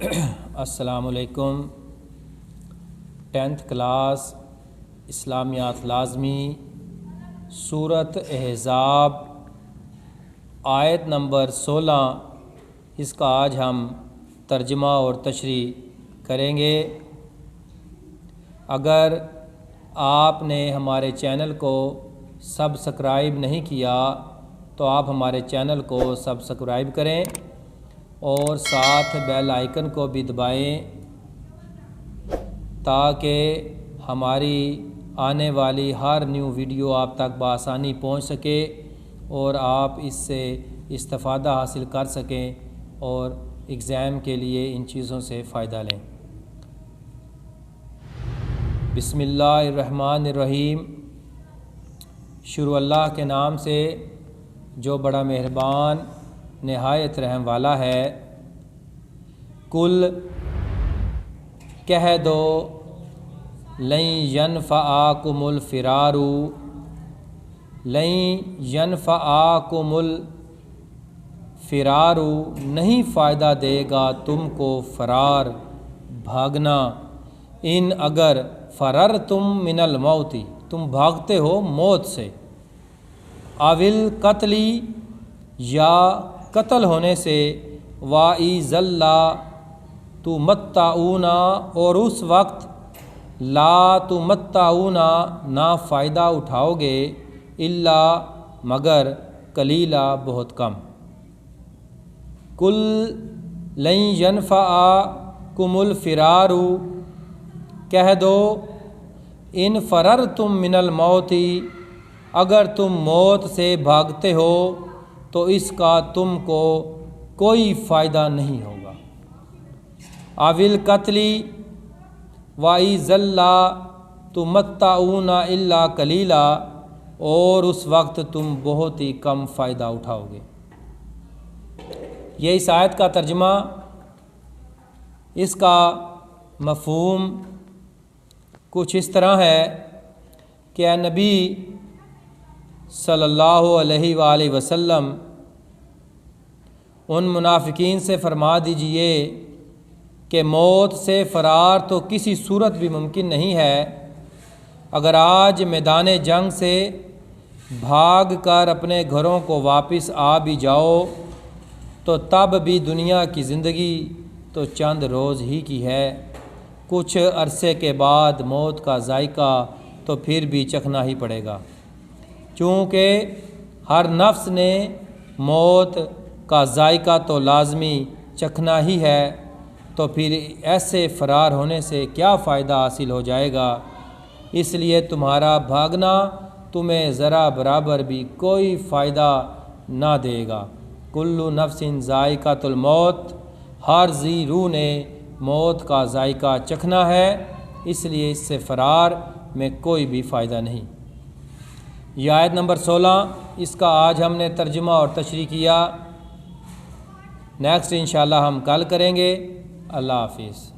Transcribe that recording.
अस्सलामुअलैकुम। 10th class इस्लामियात लाज़मी सूरत अहज़ाब आयत नंबर 16, इसका आज हम तर्जुमा और तशरीह करेंगे। अगर आपने हमारे चैनल को सब्सक्राइब नहीं किया तो आप हमारे चैनल को सब्सक्राइब करें और साथ बेल आइकन को भी दबाएं ताकि हमारी आने वाली हर न्यू वीडियो आप तक बआसानी पहुंच सके और आप इससे इस्तिफ़ादा हासिल कर सकें और एग्ज़ाम के लिए इन चीज़ों से फ़ायदा लें। बिस्मिल्लाहिर्रहमानिर्रहीम। शुरू अल्लाह के नाम से जो बड़ा मेहरबान नहायत रहम वाला है। कुल कह दो लन यनफ़अकुमुल फ़िरारु, लन यनफ़अकुमुल फ़िरारु, नहीं फ़ायदा देगा तुमको फ़रार भागना। इन अगर फ़रर तुम मिनल मौती, तुम भागते हो मौत से। अविल कत्ली, या कत्ल होने से। वाइज़ल्ला तु मत्ताऊना, और उस वक्त ला तु मत्ताऊना, ना फ़ायदा उठाओगे। इल्ला मगर, कलीला बहुत कम। कुल लन यनफ़अकुमुल फ़िरारु, कह दो इन फ़रर तुम मिनल मौती, अगर तुम मौत से भागते हो तो इसका तुमको कोई फ़ायदा नहीं होगा। अविल कत्ली वाइज़ल्ला तुमत्ताऊना इल्ला कलीला, और उस वक्त तुम बहुत ही कम फ़ायदा उठाओगे। ये इस आयत का तर्जुमा, इसका मफ़हूम कुछ इस तरह है कि नबी सल्लल्लाहु अलैहि वसल्लम उन मुनाफिकीन से फरमा दीजिए कि मौत से फ़रार तो किसी सूरत भी मुमकिन नहीं है। अगर आज मैदान जंग से भाग कर अपने घरों को वापस आ भी जाओ तो तब भी दुनिया की ज़िंदगी तो चंद रोज़ ही की है। कुछ अरसे के बाद मौत का जायका तो फिर भी चखना ही पड़ेगा। चूँकि हर नफ्स ने मौत का जायका तो लाजमी चखना ही है, तो फिर ऐसे फ़रार होने से क्या फ़ायदा हासिल हो जाएगा। इसलिए तुम्हारा भागना तुम्हें ज़रा बराबर भी कोई फ़ायदा ना देगा। कुल्लु नफ्सिन ज़ायक़ातुल मौत, हर जी रूह ने मौत का जायका चखना है, इसलिए इससे फ़रार में कोई भी फ़ायदा नहीं। यह आयत नंबर 16, इसका आज हमने तर्जुमा और तशरीह किया। नेक्स्ट इंशाअल्लाह हम कल करेंगे। अल्लाह हाफिज़।